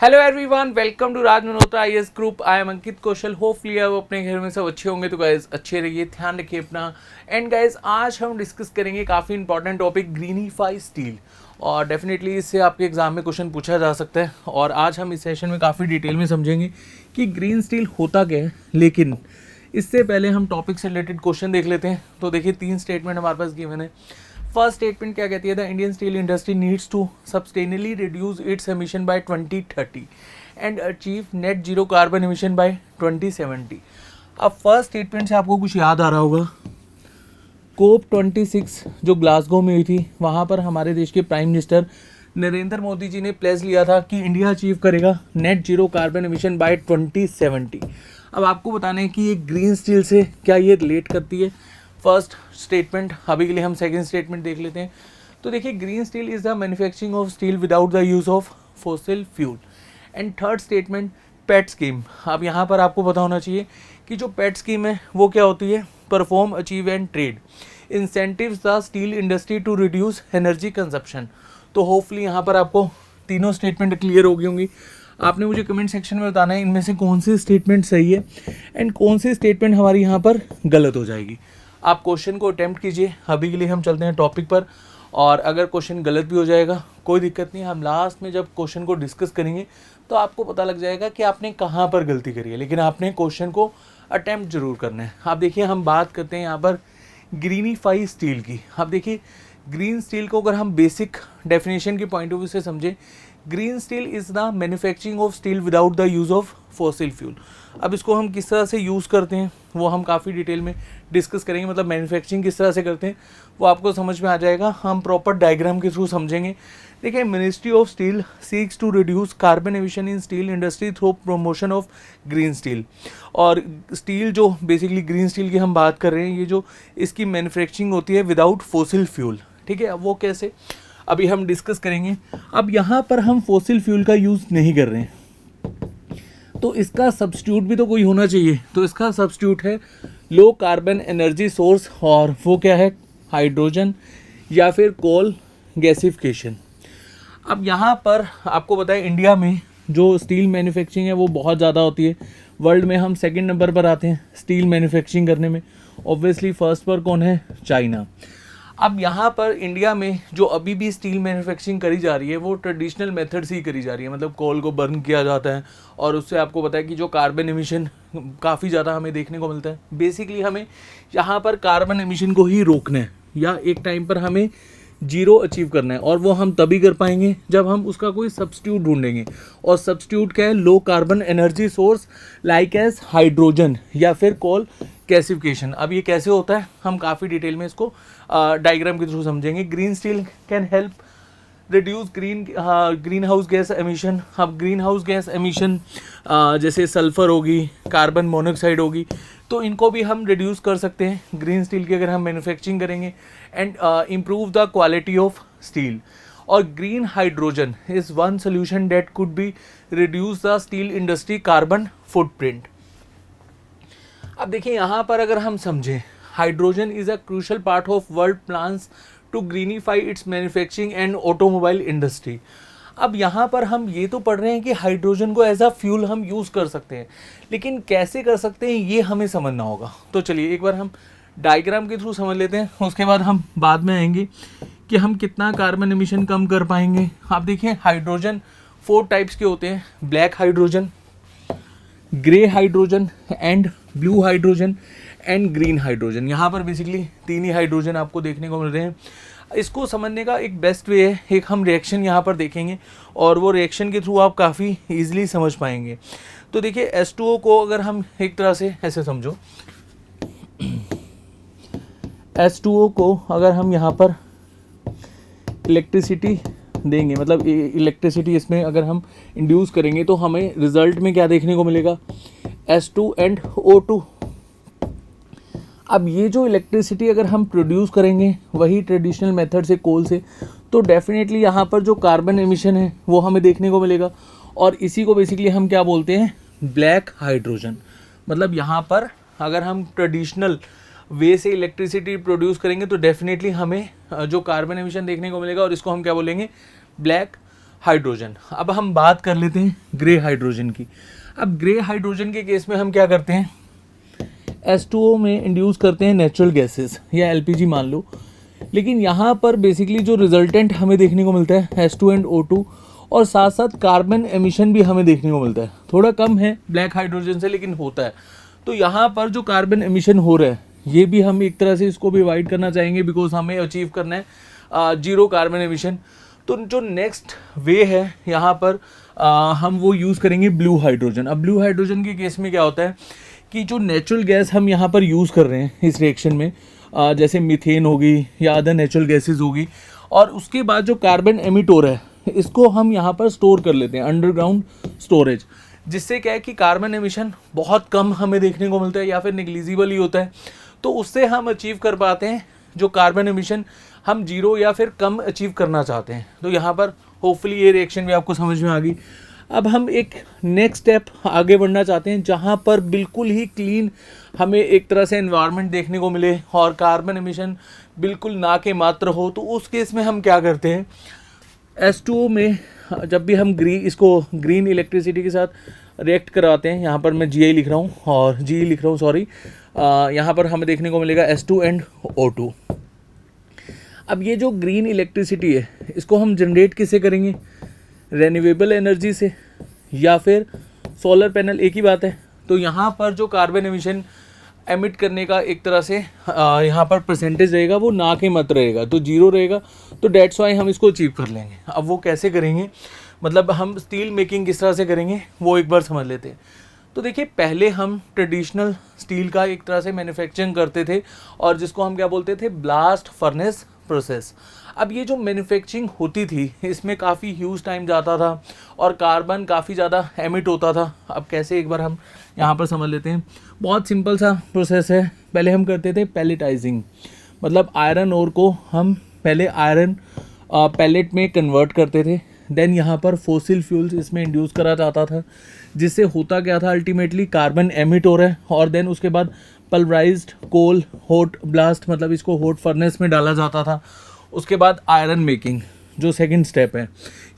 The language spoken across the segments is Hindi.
Hello everyone, welcome to Raj Malhotra IAS group. I am Ankit Kaushal. Hopefully आप अपने घर में सब अच्छे होंगे। तो गाइज अच्छे रहिए, ध्यान रखिए अपना। एंड गाइज आज हम डिस्कस करेंगे काफ़ी इंपॉर्टेंट टॉपिक ग्रीनिफाई स्टील, और डेफिनेटली इससे आपके एग्जाम में क्वेश्चन पूछा जा सकता है। और आज हम इस सेशन में काफ़ी डिटेल में समझेंगे कि ग्रीन स्टील होता क्या है। लेकिन इससे पहले हम टॉपिक से रिलेटेड क्वेश्चन देख लेते हैं। तो देखिए 3 स्टेटमेंट हमारे पास गिवन है। फर्स्ट स्टेटमेंट क्या कहती है? The Indian steel industry needs to sustainably reduce its emission by 2030 and achieve net zero carbon emission by 2070। अब फर्स्ट स्टेटमेंट से आपको कुछ याद आ रहा होगा, कोप 26 जो ग्लासगो में हुई थी, वहाँ पर हमारे देश के प्राइम मिनिस्टर नरेंद्र मोदी जी ने प्लेस लिया था कि इंडिया अचीव करेगा net zero carbon emission by 2070। अब आपको बताना है कि ये ग्रीन स्टील से क्या ये रिलेट करती है। फर्स्ट स्टेटमेंट, अभी के लिए हम सेकंड स्टेटमेंट देख लेते हैं। तो देखिए, green steel is the manufacturing of steel without the use of fossil fuel. And third statement, pet scheme. अब यहाँ पर आपको पता होना चाहिए कि जो पेट स्कीम है वो क्या होती है? Perform, achieve and trade incentives the steel industry to reduce energy consumption. तो होपफुली यहाँ पर आपको तीनों स्टेटमेंट क्लियर हो गई होंगी। आपने मुझे कमेंट सेक्शन में बताना है इनमें से कौन सी स्टेटमेंट सही है एंड कौन सी स्टेटमेंट हमारी यहाँ पर गलत हो जाएगी। आप क्वेश्चन को अटेम्प्ट कीजिए। अभी के लिए हम चलते हैं टॉपिक पर, और अगर क्वेश्चन गलत भी हो जाएगा कोई दिक्कत नहीं, हम लास्ट में जब क्वेश्चन को डिस्कस करेंगे तो आपको पता लग जाएगा कि आपने कहाँ पर गलती करी है। लेकिन आपने क्वेश्चन को अटेम्प्ट जरूर करना है। आप देखिए, हम बात करते हैं यहाँ पर ग्रीनिफाई स्टील की। आप देखिए, ग्रीन स्टील को अगर हम बेसिक डेफिनेशन के पॉइंट ऑफ व्यू से समझें, green steel is the manufacturing of steel without the use of fossil fuel. अब इसको हम किस तरह से यूज़ करते हैं वो हम काफ़ी डिटेल में डिस्कस करेंगे। मतलब मैन्युफैक्चरिंग किस तरह से करते हैं वो आपको समझ में आ जाएगा। हम प्रॉपर डायग्राम के थ्रू समझेंगे। देखिए, ministry of steel seeks to reduce carbon emission in steel industry through promotion of green steel. और स्टील जो बेसिकली ग्रीन स्टील की हम बात कर रहे हैं, ये जो इसकी मैन्युफैक्चरिंग होती है विदाउट फॉसिल फ्यूल। ठीक है, अब वो कैसे अभी हम डिस्कस करेंगे। अब यहाँ पर हम फॉसिल फ्यूल का यूज़ नहीं कर रहे हैं, तो इसका सब्स्टिट्यूट भी तो कोई होना चाहिए। तो इसका सब्स्टिट्यूट है लो कार्बन एनर्जी सोर्स, और वो क्या है? हाइड्रोजन या फिर कोल गैसिफिकेशन। अब यहाँ पर आपको बताएं, इंडिया में जो स्टील मैन्युफैक्चरिंग है वो बहुत ज़्यादा होती है। वर्ल्ड में हम सेकंड नंबर पर आते हैं स्टील मैन्युफैक्चरिंग करने में। ऑब्वियसली फर्स्ट पर कौन है? चाइना। अब यहाँ पर इंडिया में जो अभी भी स्टील मैन्युफैक्चरिंग करी जा रही है वो ट्रेडिशनल मेथड से ही करी जा रही है। मतलब कोल को बर्न किया जाता है, और उससे आपको पता है कि जो कार्बन एमिशन काफ़ी ज़्यादा हमें देखने को मिलता है। बेसिकली हमें यहाँ पर कार्बन एमिशन को ही रोकना है, या एक टाइम पर हमें जीरो अचीव करना है। और वो हम तभी कर पाएंगे जब हम उसका कोई सब्स्टिट्यूट ढूंढेंगे। और सब्स्टिट्यूट क्या है? Low carbon energy source like as hydrogen या फिर कोल गैसिफिकेशन। अब ये कैसे होता है हम काफ़ी डिटेल में इसको डायग्राम के थ्रू समझेंगे। Green steel can help reduce green house gas emission. अब ग्रीन हाउस गैस एमिशन जैसे सल्फ़र होगी, कार्बन मोनोऑक्साइड होगी, तो इनको भी हम रिड्यूस कर सकते हैं ग्रीन स्टील की अगर हम मैन्युफैक्चरिंग करेंगे। And improve the quality of steel. और green hydrogen is one solution that could be reduce the steel industry carbon footprint. अब देखिए, यहाँ पर अगर हम समझें, hydrogen is a crucial part of world plans to greenify its manufacturing and automobile industry. अब यहाँ पर हम ये तो पढ़ रहे हैं कि हाइड्रोजन को एज अ फ्यूल हम यूज़ कर सकते हैं, लेकिन कैसे कर सकते हैं ये हमें समझना होगा। तो चलिए एक बार हम डायग्राम के थ्रू समझ लेते हैं, उसके बाद हम बाद में आएंगे कि हम कितना कार्बन एमिशन कम कर पाएंगे। आप देखिए, हाइड्रोजन 4 टाइप्स के होते हैं: black hydrogen, grey hydrogen and blue hydrogen and green hydrogen. यहाँ पर बेसिकली 3 ही हाइड्रोजन आपको देखने को मिल रहे हैं। इसको समझने का एक बेस्ट वे है, एक हम रिएक्शन यहाँ पर देखेंगे, और वो रिएक्शन के थ्रू आप काफ़ी ईजिली समझ पाएंगे। तो देखिए, H2O को अगर हम एक तरह से ऐसे समझो, H2O को अगर हम यहाँ पर इलेक्ट्रिसिटी देंगे, मतलब इलेक्ट्रिसिटी इसमें अगर हम इंड्यूस करेंगे, तो हमें रिजल्ट में क्या देखने को मिलेगा? H2 and O2। अब ये जो इलेक्ट्रिसिटी अगर हम प्रोड्यूस करेंगे वही ट्रेडिशनल मेथड से, कोल से, तो डेफिनेटली यहाँ पर जो कार्बन एमिशन है वो हमें देखने को मिलेगा। और इसी को बेसिकली हम क्या बोलते हैं? Black hydrogen. मतलब यहाँ पर अगर हम ट्रेडिशनल वे से इलेक्ट्रिसिटी प्रोड्यूस करेंगे तो डेफिनेटली हमें जो कार्बन एमिशन देखने को मिलेगा, और इसको हम क्या बोलेंगे? Black hydrogen. अब हम बात कर लेते हैं ग्रे हाइड्रोजन की। अब ग्रे हाइड्रोजन के केस में हम क्या करते हैं, H2O में इंड्यूस करते हैं नेचुरल गैसेस या LPG मान लो, लेकिन यहाँ पर बेसिकली जो रिजल्टेंट हमें देखने को मिलता है H2 एंड O2, और साथ साथ कार्बन एमिशन भी हमें देखने को मिलता है। थोड़ा कम है ब्लैक हाइड्रोजन से, लेकिन होता है। तो यहाँ पर जो कार्बन एमिशन हो रहा है, ये भी हम एक तरह से इसको भी अवॉइड करना चाहेंगे, बिकॉज हमें अचीव करना है जीरो कार्बन एमिशन। तो जो नेक्स्ट वे है यहाँ पर हम वो यूज़ करेंगे ब्लू हाइड्रोजन। अब ब्लू हाइड्रोजन के केस में क्या होता है कि जो नेचुरल गैस हम यहाँ पर यूज़ कर रहे हैं इस रिएक्शन में, जैसे मीथेन होगी या अदर नेचुरल गैसेज होगी, और उसके बाद जो कार्बन एमिट हो रहा है इसको हम यहाँ पर स्टोर कर लेते हैं, अंडरग्राउंड स्टोरेज, जिससे क्या है कि कार्बन एमिशन बहुत कम हमें देखने को मिलता है या फिर निग्लिजिबल ही होता है। तो उससे हम अचीव कर पाते हैं जो कार्बन एमिशन हम जीरो या फिर कम अचीव करना चाहते हैं। तो यहाँ पर होपफुली ये रिएक्शन भी आपको समझ में आ गई। अब हम एक नेक्स्ट स्टेप आगे बढ़ना चाहते हैं जहाँ पर बिल्कुल ही क्लीन हमें एक तरह से एनवायरनमेंट देखने को मिले और कार्बन एमिशन बिल्कुल ना के मात्र हो। तो उस केस में हम क्या करते हैं, H2O में जब भी हम इसको ग्रीन इलेक्ट्रिसिटी के साथ रिएक्ट करवाते हैं, यहाँ पर मैं GI लिख रहा हूँ और GE लिख रहा हूँ, सॉरी, यहाँ पर हमें देखने को मिलेगा H2 एंड O2। अब ये जो ग्रीन इलेक्ट्रिसिटी है इसको हम जनरेट किससे करेंगे, रिन्यूएबल एनर्जी से या फिर सोलर पैनल, एक ही बात है। तो यहाँ पर जो कार्बन एमिशन एमिट करने का एक तरह से यहाँ पर परसेंटेज रहेगा वो ना के मत रहेगा, तो जीरो रहेगा। तो डेट्स वाई हम इसको अचीव कर लेंगे। अब वो कैसे करेंगे, मतलब हम स्टील मेकिंग किस तरह से करेंगे वो एक बार समझ लेते हैं। तो देखिए, पहले हम ट्रेडिशनल स्टील का एक तरह से मैन्युफैक्चरिंग करते थे और जिसको हम क्या बोलते थे, ब्लास्ट फर्नेस प्रोसेस। अब ये जो मैन्युफैक्चरिंग होती थी इसमें काफ़ी ह्यूज टाइम जाता था और कार्बन काफ़ी ज़्यादा एमिट होता था। अब कैसे, एक बार हम यहाँ पर समझ लेते हैं। बहुत सिंपल सा प्रोसेस है। पहले हम करते थे पैलेटाइजिंग, मतलब आयरन ओर को हम पहले आयरन पैलेट में कन्वर्ट करते थे। देन यहाँ पर फोसिल फ्यूल्स इसमें इंड्यूस करा जाता था, जिससे होता क्या था, अल्टीमेटली कार्बन एमिट हो रहा है। और देन उसके बाद पल्वराइज्ड कोल हॉट ब्लास्ट, मतलब इसको हॉट फर्नेस में डाला जाता था। उसके बाद आयरन मेकिंग जो सेकंड स्टेप है,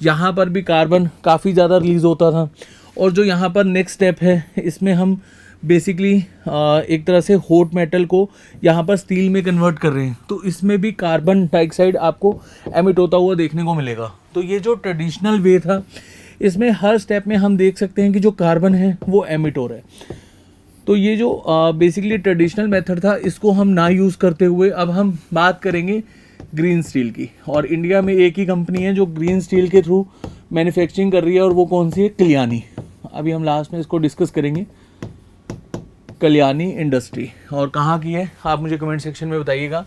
यहाँ पर भी कार्बन काफ़ी ज़्यादा रिलीज़ होता था। और जो यहाँ पर नेक्स्ट स्टेप है, इसमें हम बेसिकली एक तरह से हॉट मेटल को यहाँ पर स्टील में कन्वर्ट कर रहे हैं, तो इसमें भी कार्बन डाइऑक्साइड आपको एमिट होता हुआ देखने को मिलेगा। तो ये जो ट्रेडिशनल वे था, इसमें हर स्टेप में हम देख सकते हैं कि जो कार्बन है वो एमिट हो रहा है। तो ये जो बेसिकली ट्रेडिशनल मेथड था, इसको हम ना यूज़ करते हुए अब हम बात करेंगे ग्रीन स्टील की। और इंडिया में एक ही कंपनी है जो ग्रीन स्टील के थ्रू मैन्युफैक्चरिंग कर रही है, और वो कौन सी है, कल्याणी। अभी हम लास्ट में इसको डिस्कस करेंगे, कल्याणी इंडस्ट्री। और कहाँ की है आप मुझे कमेंट सेक्शन में बताइएगा।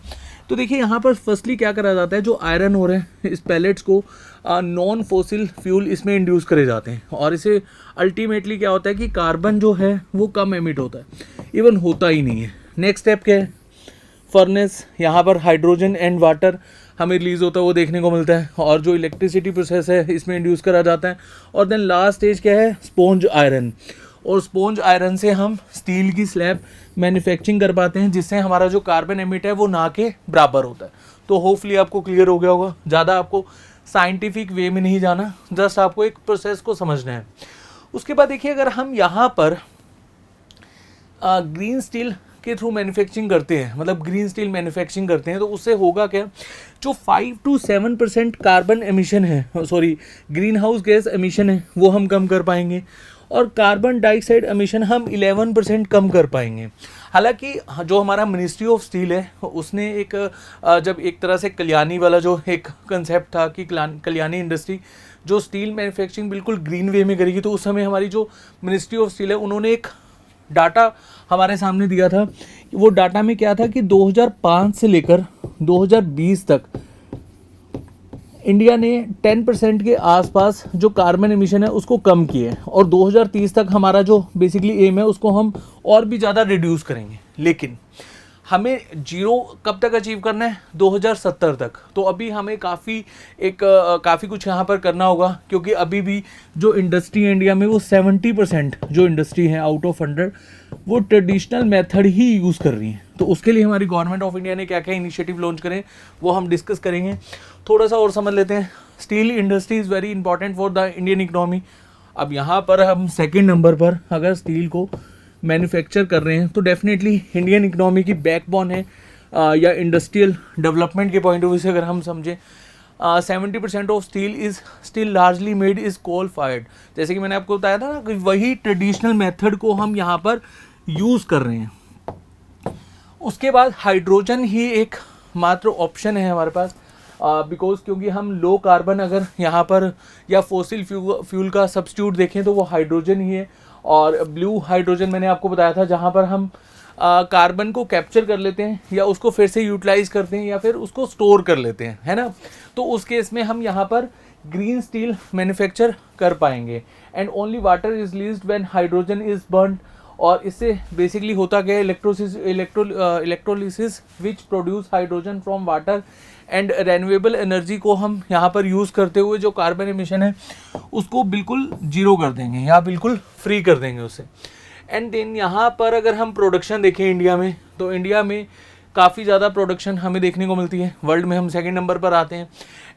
तो देखिए, यहाँ पर फर्स्टली क्या करा जाता है, जो आयरन हो रहे हैं इस पैलेट्स को नॉन फोसिल फ्यूल इसमें इंड्यूस करे जाते हैं, और इसे अल्टीमेटली क्या होता है कि कार्बन जो है वो कम एमिट होता है, इवन होता ही नहीं है। नेक्स्ट स्टेप क्या है, फर्नेस। यहाँ पर हाइड्रोजन एंड वाटर हमें रिलीज़ होता है वो देखने को मिलता है, और जो इलेक्ट्रिसिटी प्रोसेस है इसमें इंड्यूस करा जाता है। और देन लास्ट स्टेज क्या है, स्पॉन्ज आयरन। और स्पॉन्ज आयरन से हम स्टील की स्लैब मैन्युफैक्चरिंग कर पाते हैं, जिससे हमारा जो कार्बन एमिट है वो ना के बराबर होता है। तो होपफुली आपको क्लियर हो गया होगा। ज़्यादा आपको साइंटिफिक वे में नहीं जाना, जस्ट आपको एक प्रोसेस को समझना है। उसके बाद देखिए, अगर हम यहाँ पर ग्रीन स्टील के थ्रू मैन्युफैक्चरिंग करते हैं, मतलब ग्रीन स्टील मैन्युफैक्चरिंग करते हैं, तो उससे होगा क्या, जो 5 to 7% कार्बन एमिशन है, sorry green house gas emission है, वो हम कम कर पाएंगे। और कार्बन डाइऑक्साइड एमिशन हम 11% कम कर पाएंगे। हालांकि जो हमारा मिनिस्ट्री ऑफ स्टील है उसने एक जब एक तरह से कल्याणी वाला जो एक कंसेप्ट था कि कल्याणी इंडस्ट्री जो स्टील मैन्युफैक्चरिंग बिल्कुल ग्रीन वे में करेगी, तो उस समय हमारी जो मिनिस्ट्री ऑफ स्टील है उन्होंने एक डाटा हमारे सामने दिया था। वो डाटा में क्या था कि 2005 से लेकर 2020 तक इंडिया ने 10% के आसपास जो कार्बन एमिशन है उसको कम किए है, और 2030 तक हमारा जो बेसिकली एम है उसको हम और भी ज़्यादा रिड्यूस करेंगे। लेकिन हमें जीरो कब तक अचीव करना है, 2070 तक। तो अभी हमें काफ़ी कुछ यहाँ पर करना होगा, क्योंकि अभी भी जो इंडस्ट्री है इंडिया में वो 70% जो इंडस्ट्री है आउट ऑफ 100 वो ट्रेडिशनल मेथड ही यूज़ कर रही है। तो उसके लिए हमारी गवर्नमेंट ऑफ इंडिया ने क्या क्या इनिशिएटिव लॉन्च करें वो हम डिस्कस करेंगे। थोड़ा सा और समझ लेते हैं। Steel industry is very important for the Indian economy. अब यहाँ पर हम सेकेंड नंबर पर अगर स्टील को मैन्युफैक्चर कर रहे हैं तो डेफिनेटली इंडियन इकोनॉमी की बैकबोन है, या इंडस्ट्रियल डेवलपमेंट के पॉइंट ऑफ व्यू से अगर हम समझें 70% of steel is still largely made is coal fired. जैसे कि मैंने आपको बताया था ना कि वही ट्रेडिशनल मेथड को हम यहाँ पर यूज़ कर रहे हैं। उसके बाद हाइड्रोजन ही एक मात्र ऑप्शन है हमारे पास, बिकॉज क्योंकि हम लो कार्बन अगर यहाँ पर या फोसिल फ्यूल का सब्स्टिट्यूट देखें तो वो हाइड्रोजन ही है। और ब्लू हाइड्रोजन मैंने आपको बताया था जहाँ पर हम कार्बन को कैप्चर कर लेते हैं या उसको फिर से यूटिलाइज करते हैं या फिर उसको स्टोर कर लेते हैं, है ना। तो उस केस में हम यहाँ पर ग्रीन स्टील मैन्युफैक्चर कर पाएंगे। And only water is released when hydrogen is burn. और इससे बेसिकली होता क्या है, electrolysis which produce hydrogen from water and renewable energy को हम यहाँ पर यूज़ करते हुए जो कार्बन एमिशन है उसको बिल्कुल जीरो कर देंगे या बिल्कुल फ्री कर देंगे उससे। एंड देन यहाँ पर अगर हम प्रोडक्शन देखें इंडिया में, तो इंडिया में काफ़ी ज़्यादा प्रोडक्शन हमें देखने को मिलती है। वर्ल्ड में हम सेकंड नंबर पर आते हैं।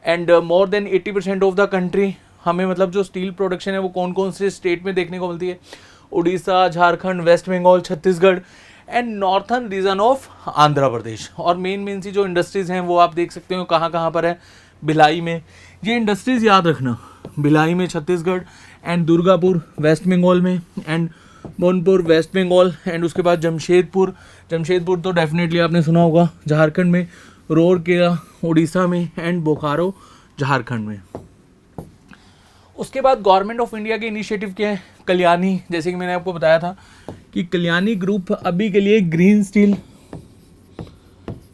And more than 80% of the country हमें मतलब जो स्टील प्रोडक्शन है वो कौन कौन से स्टेट में देखने को मिलती है, Orissa, Jharkhand, West Bengal, Chhattisgarh and northern region of Andhra Pradesh. और मेन सी जो इंडस्ट्रीज़ हैं वो आप देख सकते हो कहाँ कहाँ पर है, भिलाई में। ये इंडस्ट्रीज़ याद रखना, भिलाई में छत्तीसगढ़, एंड दुर्गापुर वेस्ट बंगाल में, and Monpur waste Bengal, and उसके बाद जमशेदपुर तो डेफिनेटली आपने सुना होगा झारखंड में, रोरकेला उड़ीसा में, एंड बोकारो झारखंड में। उसके बाद गवर्नमेंट ऑफ इंडिया के इनिशिएटिव क्या है, कल्याणी। जैसे कि मैंने आपको बताया था कि कल्याणी ग्रुप अभी के लिए ग्रीन स्टील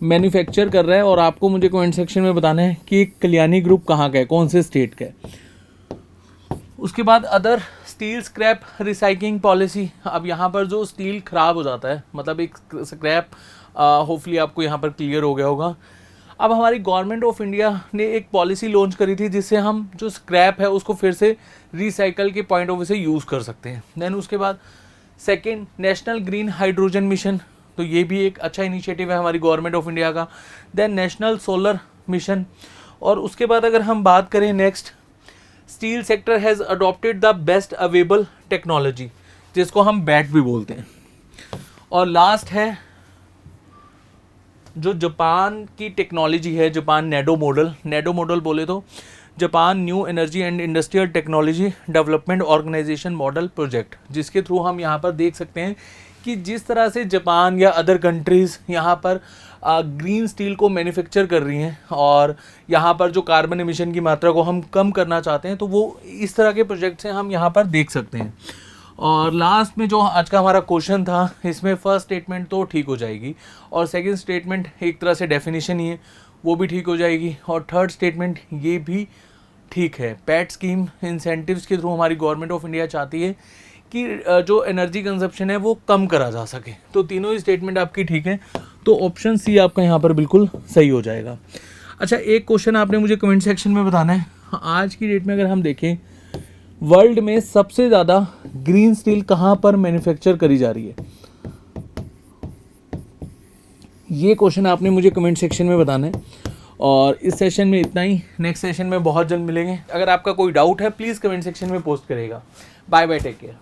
मैन्युफैक्चर कर रहा है और आपको मुझे कमेंट सेक्शन में बताना है कि कल्याणी ग्रुप कहाँ का है, कौन से स्टेट का है। उसके बाद other steel scrap recycling policy. अब यहाँ पर जो स्टील ख़राब हो जाता है, मतलब एक स्क्रैप, होपफुली आपको यहाँ पर क्लियर हो गया होगा। अब हमारी गवर्नमेंट ऑफ इंडिया ने एक पॉलिसी लॉन्च करी थी जिससे हम जो स्क्रैप है उसको फिर से रिसाइकल के पॉइंट ऑफ व्यू से यूज़ कर सकते हैं। देन उसके बाद second, national green hydrogen mission, तो ये भी एक अच्छा इनिशिएटिव है हमारी गवर्नमेंट ऑफ इंडिया का। Then national solar mission. और उसके बाद अगर हम बात करें next, steel sector has adopted the best available technology, जिसको हम बैट भी बोलते हैं। और लास्ट है जो जापान की टेक्नोलॉजी है, जापान नेडो मॉडल बोले तो Japan new energy and industrial technology development organisation model project, जिसके थ्रू हम यहाँ पर देख सकते हैं कि जिस तरह से जापान या अदर कंट्रीज़ यहाँ पर ग्रीन स्टील को मैन्युफैक्चर कर रही हैं और यहाँ पर जो कार्बन एमिशन की मात्रा को हम कम करना चाहते हैं, तो वो इस तरह के प्रोजेक्ट से हम यहाँ पर देख सकते हैं। और लास्ट में जो आज का हमारा क्वेश्चन था, इसमें फर्स्ट स्टेटमेंट तो ठीक हो जाएगी और सेकंड स्टेटमेंट एक तरह से डेफिनेशन ही है, वो भी ठीक हो जाएगी। और थर्ड स्टेटमेंट ये भी ठीक है। पैट स्कीम इंसेंटिव्स के थ्रू हमारी गवर्नमेंट ऑफ इंडिया चाहती है कि जो एनर्जी कंजप्शन है वो कम करा जा सके। तो तीनों ही स्टेटमेंट आपकी ठीक है, तो ऑप्शन सी आपका यहाँ पर बिल्कुल सही हो जाएगा। अच्छा, एक क्वेश्चन आपने मुझे कमेंट सेक्शन में बताना है। आज की डेट में अगर हम देखें, वर्ल्ड में सबसे ज़्यादा ग्रीन स्टील कहाँ पर मैन्युफैक्चर करी जा रही है, ये क्वेश्चन आपने मुझे कमेंट सेक्शन में बताना है। और इस सेशन में इतना ही, नेक्स्ट सेशन में बहुत जल्द मिलेंगे। अगर आपका कोई डाउट है प्लीज़ कमेंट सेक्शन में पोस्ट करेगा। Bye bye, take care.